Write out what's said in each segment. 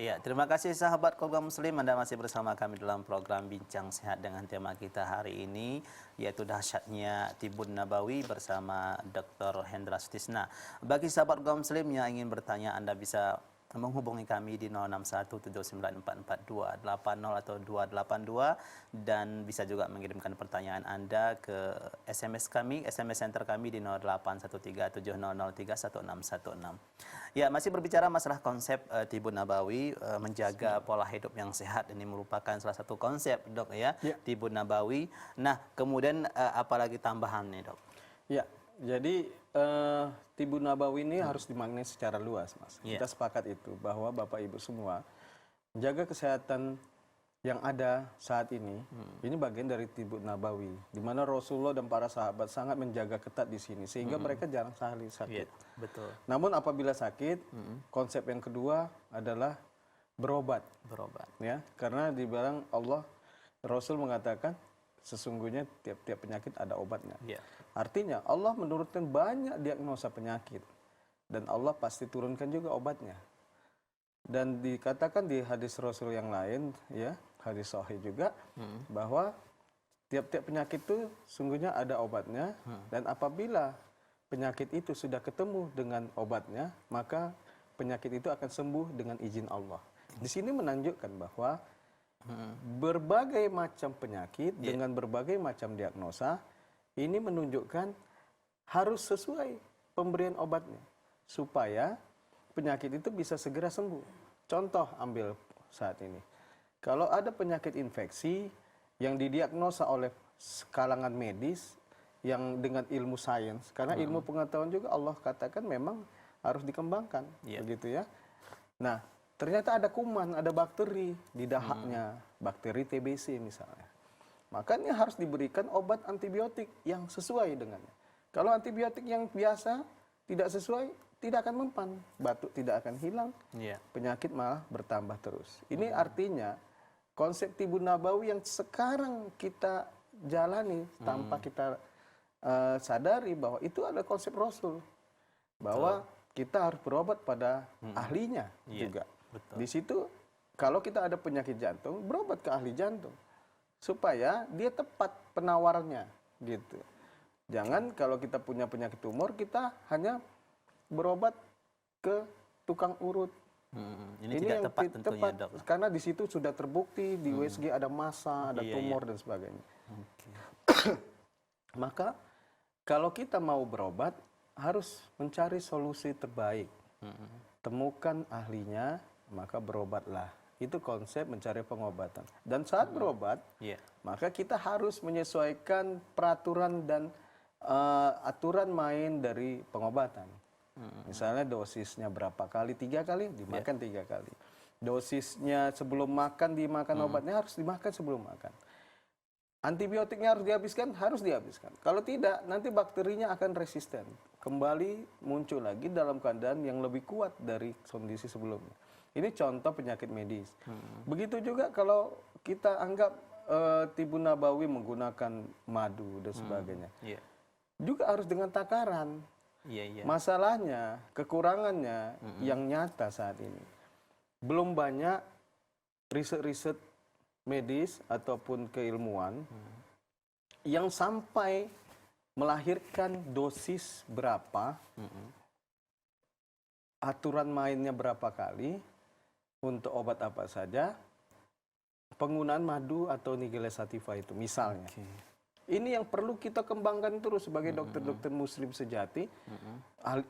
Iya, terima kasih sahabat keluarga muslim, Anda masih bersama kami dalam program Bincang Sehat dengan tema kita hari ini yaitu dahsyatnya Tibun Nabawi bersama Dr. Hendra Sutisna. Bagi sahabat keluarga muslim yang ingin bertanya, Anda bisa menghubungi kami di 0617944280 atau 282 dan bisa juga mengirimkan pertanyaan Anda ke SMS kami, SMS center kami di 081370031616. Ya, masih berbicara masalah konsep Tibun Nabawi, menjaga pola hidup yang sehat, ini merupakan salah satu konsep, Dok, ya, Tibun Nabawi. Nah, kemudian apalagi tambahannya, Dok? Ya, jadi Tibun Nabawi ini harus dimaknai secara luas, Mas. Kita sepakat itu bahwa Bapak Ibu semua menjaga kesehatan yang ada saat ini bagian dari Tibun Nabawi, di mana Rasulullah dan para sahabat sangat menjaga ketat di sini sehingga mereka jarang sekali sakit. Betul. Namun apabila sakit, konsep yang kedua adalah berobat. Ya, karena dibilang Allah, Rasul mengatakan sesungguhnya tiap-tiap penyakit ada obatnya. Artinya Allah menurunkan banyak diagnosa penyakit dan Allah pasti turunkan juga obatnya. Dan dikatakan di hadis Rasul yang lain, ya, hadis sahih juga, bahwa tiap-tiap penyakit itu sungguhnya ada obatnya, dan apabila penyakit itu sudah ketemu dengan obatnya, maka penyakit itu akan sembuh dengan izin Allah. Di sini menunjukkan bahwa berbagai macam penyakit dengan berbagai macam diagnosa ini menunjukkan harus sesuai pemberian obatnya supaya penyakit itu bisa segera sembuh. Contoh ambil saat ini. Kalau ada penyakit infeksi yang didiagnosa oleh kalangan medis yang dengan ilmu sains, karena ilmu pengetahuan juga Allah katakan memang harus dikembangkan, begitu ya. Nah, ternyata ada kuman, ada bakteri di dahaknya, bakteri TBC misalnya. Makanya harus diberikan obat antibiotik yang sesuai dengannya. Kalau antibiotik yang biasa tidak sesuai, tidak akan mempan, batuk tidak akan hilang, penyakit malah bertambah terus. Ini artinya konsep Tibun Nabawi yang sekarang kita jalani tanpa kita sadari bahwa itu adalah konsep Rasul, bahwa kita harus berobat pada ahlinya juga. Di situ kalau kita ada penyakit jantung, berobat ke ahli jantung supaya dia tepat penawarnya, gitu. Jangan kalau kita punya penyakit tumor kita hanya berobat ke tukang urut. Ini tidak tepat tentunya, Dok. Karena di situ sudah terbukti di USG ada massa, ada tumor dan sebagainya. Maka kalau kita mau berobat harus mencari solusi terbaik. Temukan ahlinya, maka berobatlah. Itu konsep mencari pengobatan. Dan saat berobat, maka kita harus menyesuaikan peraturan dan aturan main dari pengobatan. Misalnya dosisnya berapa kali, 3 kali, dimakan 3 kali. Dosisnya sebelum makan, dimakan obatnya harus dimakan sebelum makan. Antibiotiknya harus dihabiskan. Kalau tidak, nanti bakterinya akan resisten. Kembali muncul lagi dalam keadaan yang lebih kuat dari kondisi sebelumnya. Ini contoh penyakit medis. Begitu juga kalau kita anggap Tibun Nabawi menggunakan madu dan sebagainya. Juga harus dengan takaran. Masalahnya, kekurangannya yang nyata saat ini. Belum banyak riset-riset medis ataupun keilmuan yang sampai melahirkan dosis berapa, aturan mainnya berapa kali, untuk obat apa saja, penggunaan madu atau Nigella sativa itu misalnya. Ini yang perlu kita kembangkan terus sebagai dokter-dokter muslim sejati,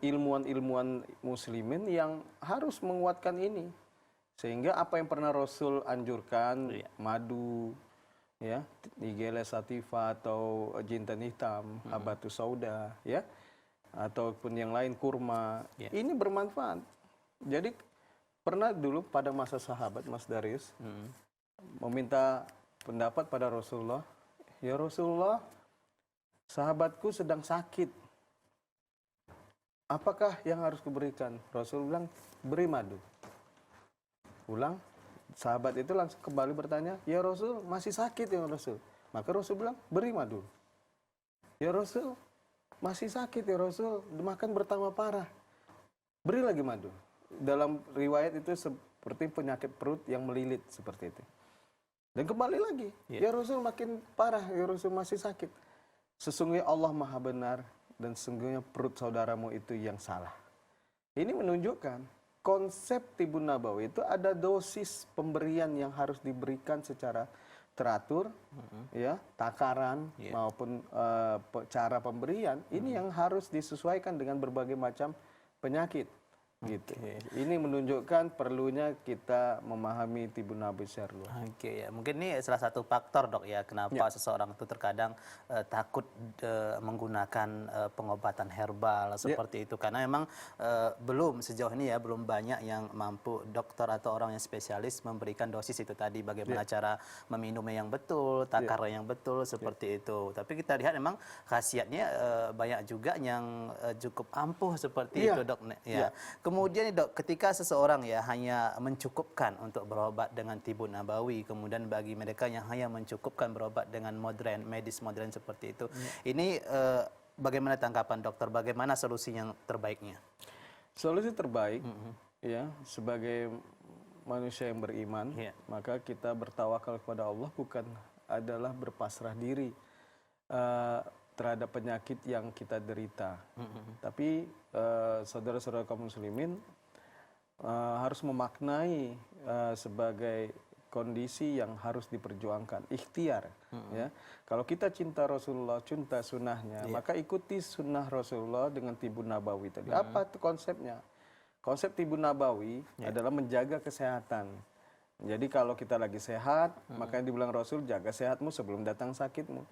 ilmuwan-ilmuwan muslimin yang harus menguatkan ini. Sehingga apa yang pernah Rasul anjurkan, madu, ya, Nigella sativa atau jintan hitam, habatus sauda, ya, ataupun yang lain kurma, ini bermanfaat. Jadi pernah dulu pada masa sahabat Mas Darius meminta pendapat pada Rasulullah, ya Rasulullah, sahabatku sedang sakit, apakah yang harus kuberikan? Rasul bilang, beri madu. Ulang, sahabat itu langsung kembali bertanya, ya Rasul, masih sakit ya Rasul. Maka Rasul bilang, beri madu. Ya Rasul, masih sakit ya Rasul, makan bertambah parah. Beri lagi madu. Dalam riwayat itu seperti penyakit perut yang melilit seperti itu. Dan kembali lagi, Ya. ya Rasul makin parah, ya Rasul masih sakit. Sesungguhnya Allah Maha benar dan sesungguhnya perut saudaramu itu yang salah. Ini menunjukkan konsep Tibun Nabawi itu ada dosis pemberian yang harus diberikan secara teratur, ya, takaran maupun cara pemberian ini yang harus disesuaikan dengan berbagai macam penyakit. Gitu. Ini menunjukkan perlunya kita memahami Tibun Nabawi secara luas. Oke, ya, mungkin ini salah satu faktor, Dok, ya, kenapa seseorang itu terkadang takut menggunakan pengobatan herbal seperti itu, karena memang belum sejauh ini ya belum banyak yang mampu, dokter atau orang yang spesialis memberikan dosis itu tadi, bagaimana cara meminumnya yang betul, takarnya yang betul seperti itu. Tapi kita lihat memang khasiatnya banyak juga yang cukup ampuh seperti itu, Dok. Ya. Kemudian, Dok, ketika seseorang ya hanya mencukupkan untuk berobat dengan Tibun Nabawi, kemudian bagi mereka yang hanya mencukupkan berobat dengan medis modern seperti itu, ini bagaimana tanggapan dokter? Bagaimana solusi yang terbaiknya? Solusi terbaik, ya, sebagai manusia yang beriman, maka kita bertawakal kepada Allah bukan adalah berpasrah diri terhadap penyakit yang kita derita. Tapi saudara-saudara kaum muslimin harus memaknai sebagai kondisi yang harus diperjuangkan, ikhtiar. Ya, kalau kita cinta Rasulullah, cinta sunnahnya, maka ikuti sunnah Rasulullah dengan Tibun Nabawi tadi. Apa itu konsepnya? Konsep Tibun Nabawi adalah menjaga kesehatan. Jadi kalau kita lagi sehat, makanya dibilang Rasul, jaga sehatmu sebelum datang sakitmu.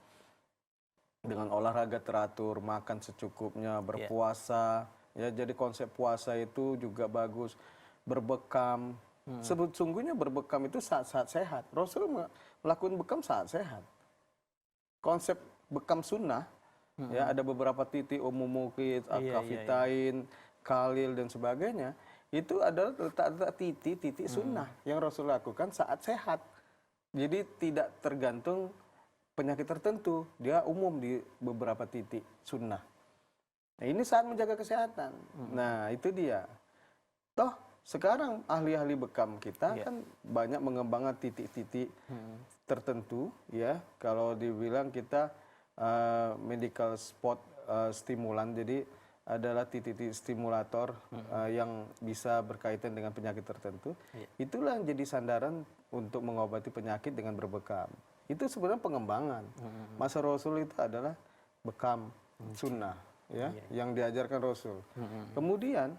Dengan olahraga teratur, makan secukupnya, berpuasa, ya, jadi konsep puasa itu juga bagus. Berbekam, sesungguhnya berbekam itu saat-saat sehat. Rasul melakukan bekam saat sehat. Konsep bekam sunnah, ya, ada beberapa titik, umumukit, akafitain, kalil dan sebagainya. Itu adalah letak-letak titik-titik sunnah yang Rasul lakukan saat sehat. Jadi tidak tergantung penyakit tertentu, dia umum di beberapa titik sunnah. Nah, ini saat menjaga kesehatan. Nah, itu dia. Toh sekarang ahli-ahli bekam kita kan banyak mengembangkan titik-titik tertentu, ya. Kalau dibilang kita medical spot stimulan, jadi adalah titik-titik stimulator yang bisa berkaitan dengan penyakit tertentu. Itulah yang jadi sandaran untuk mengobati penyakit dengan berbekam. Itu sebenarnya pengembangan. Masa Rasul itu adalah bekam sunnah, ya, yang diajarkan Rasul. Kemudian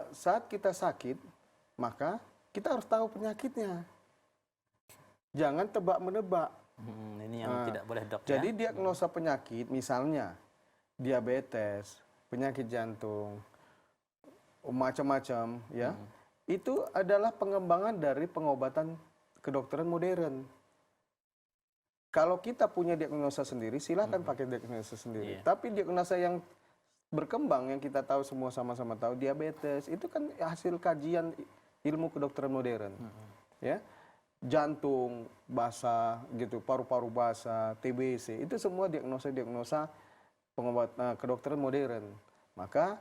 saat kita sakit, maka kita harus tahu penyakitnya. Jangan tebak-menebak. Ini yang tidak boleh, Dok. Jadi diagnosa penyakit, misalnya diabetes, penyakit jantung, macam-macam, ya, itu adalah pengembangan dari pengobatan kedokteran modern. Kalau kita punya diagnosa sendiri, silakan pakai diagnosa sendiri. Tapi diagnosa yang berkembang, yang kita tahu semua sama-sama tahu, diabetes, itu kan hasil kajian ilmu kedokteran modern. Ya, jantung basah, gitu, paru-paru basah, TBC, itu semua diagnosa-diagnosa pengobatan kedokteran modern. Maka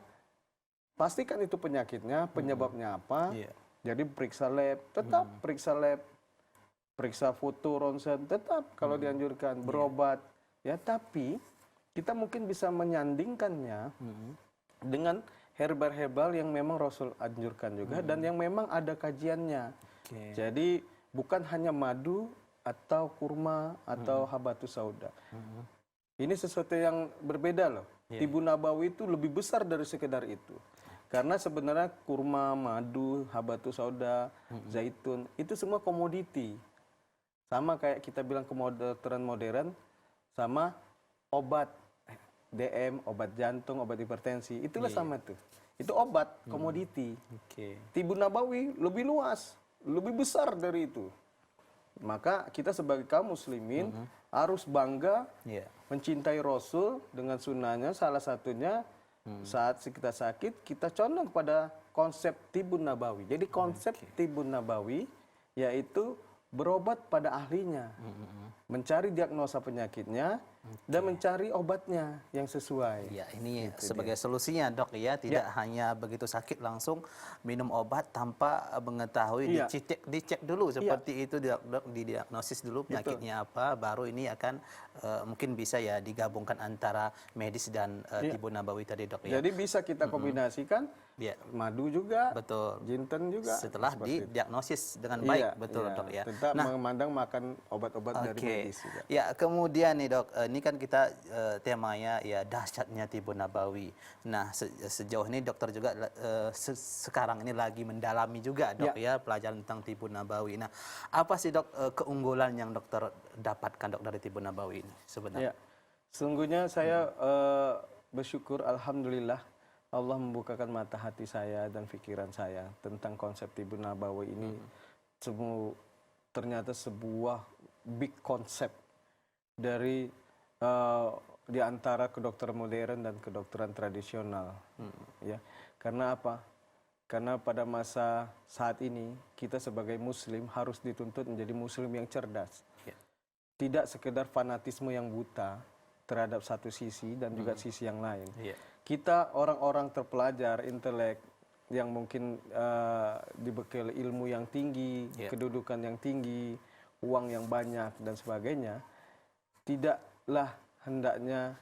pastikan itu penyakitnya, penyebabnya apa. Jadi periksa lab, tetap periksa lab. Periksa foto, ronsen, tetap kalau dianjurkan berobat, ya. Tapi kita mungkin bisa menyandingkannya dengan herbal-herbal yang memang Rasul anjurkan juga dan yang memang ada kajiannya. Jadi bukan hanya madu atau kurma atau habatus sauda. Ini sesuatu yang berbeda loh. Tibun Nabawi itu lebih besar dari sekedar itu. Karena sebenarnya kurma, madu, habatus sauda, zaitun itu semua komoditi. Sama kayak kita bilang kedokteran modern, sama obat DM, obat jantung, obat hipertensi, itulah sama tuh. Itu obat, komoditi. Tibun Nabawi lebih luas, lebih besar dari itu. Maka kita sebagai kaum muslimin harus bangga mencintai Rasul dengan sunnahnya. Salah satunya saat kita sakit, kita condong kepada konsep Tibun Nabawi. Jadi konsep Tibun Nabawi yaitu berobat pada ahlinya. mencari diagnosa penyakitnya dan mencari obatnya yang sesuai. Ya, ini sebagai solusinya dok ya, tidak hanya begitu sakit langsung minum obat tanpa mengetahui, dicek dulu seperti itu dok, didiagnosis dulu penyakitnya apa, baru ini akan mungkin bisa ya digabungkan antara medis dan tibun nabawi tadi dok ya. Jadi bisa kita kombinasikan madu juga, jinten juga. Setelah didiagnosis dengan baik, betul dok ya. Tetap memandang makan obat-obat dari medis juga. Ya, kemudian nih dok, ini kan kita temanya ya dahsyatnya tibun nabawi. Nah, sejauh ini dokter juga sekarang ini lagi mendalami juga dok ya pelajaran tentang tibun nabawi. Nah, apa sih dok keunggulan yang dokter dapatkan dok dari tibun nabawi ini sebenarnya? Sungguhnya saya bersyukur, alhamdulillah Allah membukakan mata hati saya dan pikiran saya tentang konsep tibun nabawi ini. Ternyata sebuah big konsep dari di antara kedokteran modern dan kedokteran tradisional. Ya, karena apa? Karena pada masa saat ini kita sebagai muslim harus dituntut menjadi muslim yang cerdas. Tidak sekedar fanatisme yang buta terhadap satu sisi dan juga sisi yang lain. Kita orang-orang terpelajar, intelek yang mungkin dibekali ilmu yang tinggi, kedudukan yang tinggi, uang yang banyak dan sebagainya, tidaklah hendaknya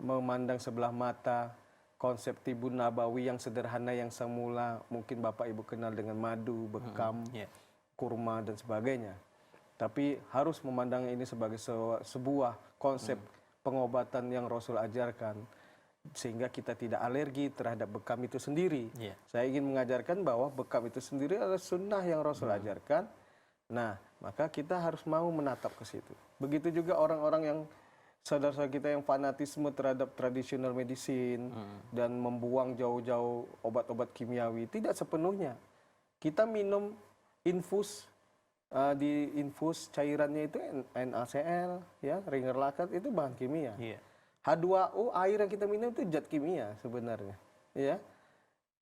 memandang sebelah mata konsep tibun nabawi yang sederhana yang semula mungkin Bapak Ibu kenal dengan madu, bekam, kurma dan sebagainya. Tapi harus memandang ini sebagai sebuah konsep pengobatan yang Rasul ajarkan sehingga kita tidak alergi terhadap bekam itu sendiri. Saya ingin mengajarkan bahwa bekam itu sendiri adalah sunnah yang Rasul ajarkan. Nah, maka kita harus mau menatap ke situ. Begitu juga orang-orang yang saudara-saudara kita yang fanatisme terhadap tradisional medicine dan membuang jauh-jauh obat-obat kimiawi, tidak sepenuhnya. Kita minum infus, di infus cairannya itu NaCl, ya, ringer lakat itu bahan kimia. H2O air yang kita minum itu zat kimia sebenarnya, ya.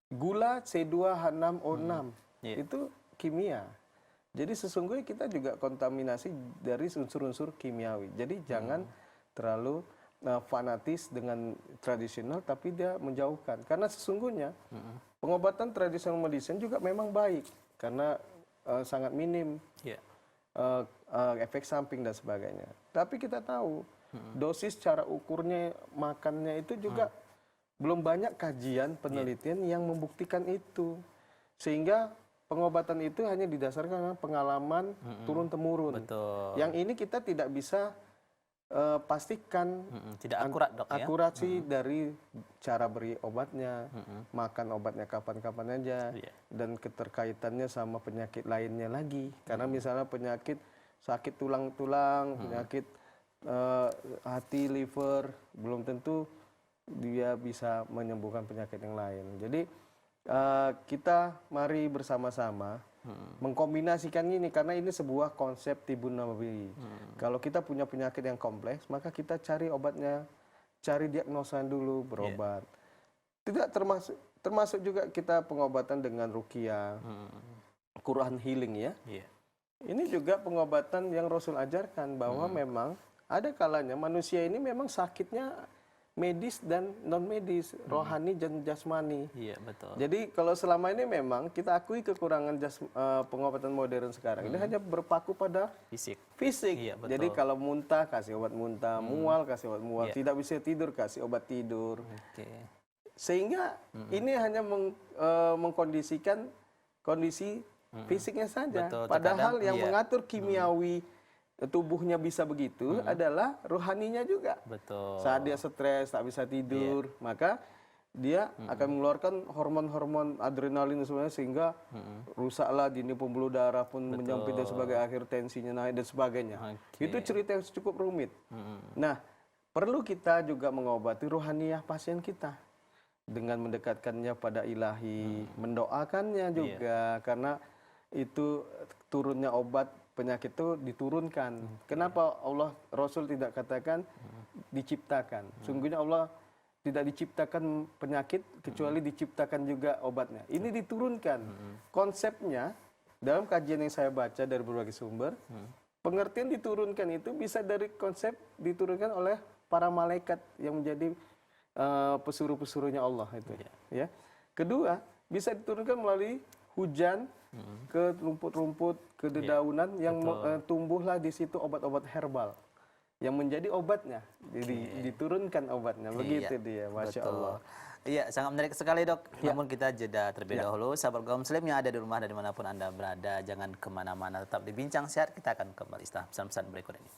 Gula C2H6O6 itu kimia. Jadi sesungguhnya kita juga kontaminasi dari unsur-unsur kimiawi. Jadi jangan terlalu fanatis dengan tradisional tapi dia menjauhkan. Karena sesungguhnya pengobatan tradisional medicine juga memang baik karena sangat minim efek samping dan sebagainya. Tapi kita tahu dosis cara ukurnya makannya itu juga belum banyak kajian penelitian yang membuktikan itu. Sehingga pengobatan itu hanya didasarkan pengalaman turun-temurun. Yang ini kita tidak bisa pastikan tidak akurat dok ya. Akurasi dari cara beri obatnya, makan obatnya kapan-kapan aja, dan keterkaitannya sama penyakit lainnya lagi. Karena misalnya penyakit sakit tulang-tulang, penyakit hati, liver, belum tentu dia bisa menyembuhkan penyakit yang lain. Jadi kita mari bersama-sama mengkombinasikan ini karena ini sebuah konsep tibun nabawi. Kalau kita punya penyakit yang kompleks, maka kita cari obatnya, cari diagnosa dulu, berobat. Tidak termasuk juga kita pengobatan dengan ruqyah, Quran healing ya. Ini juga pengobatan yang Rasul ajarkan bahwa memang ada kalanya manusia ini memang sakitnya medis dan non medis, rohani dan jasmani. Jadi kalau selama ini memang kita akui kekurangan pengobatan modern sekarang ini hanya berpaku pada fisik. Jadi kalau muntah kasih obat muntah, mual kasih obat mual, tidak bisa tidur kasih obat tidur. Sehingga ini hanya mengkondisikan kondisi fisiknya saja. Padahal yang mengatur kimiawi tubuhnya bisa begitu adalah rohaninya juga. Saat dia stres, tak bisa tidur, maka dia akan mengeluarkan hormon-hormon adrenalin sebenarnya sehingga rusaklah dinding pembuluh darah pun menyempit dan sebagai akhir tensinya naik dan sebagainya. Itu cerita yang cukup rumit. Nah, perlu kita juga mengobati rohaniah pasien kita dengan mendekatkannya pada ilahi, mendoakannya juga karena itu turunnya obat penyakit itu diturunkan. Kenapa Allah Rasul tidak katakan diciptakan? Sungguhnya Allah tidak diciptakan penyakit kecuali diciptakan juga obatnya. Ini diturunkan. Konsepnya dalam kajian yang saya baca dari berbagai sumber, pengertian diturunkan itu bisa dari konsep diturunkan oleh para malaikat yang menjadi pesuruh-pesuruhnya Allah itu. Ya. Kedua, bisa diturunkan melalui hujan ke rumput-rumput, ke dedaunan yang tumbuhlah di situ obat-obat herbal yang menjadi obatnya. Jadi diturunkan obatnya. Begitu dia, Masya Allah. Iya, sangat menarik sekali dok. Namun kita jeda terlebih dahulu. Sahabat kaum muslim yang ada di rumah dan dimanapun Anda berada, jangan kemana-mana. Tetap di Bincang Sehat, kita akan kembali setelah pesan-pesan berikut ini.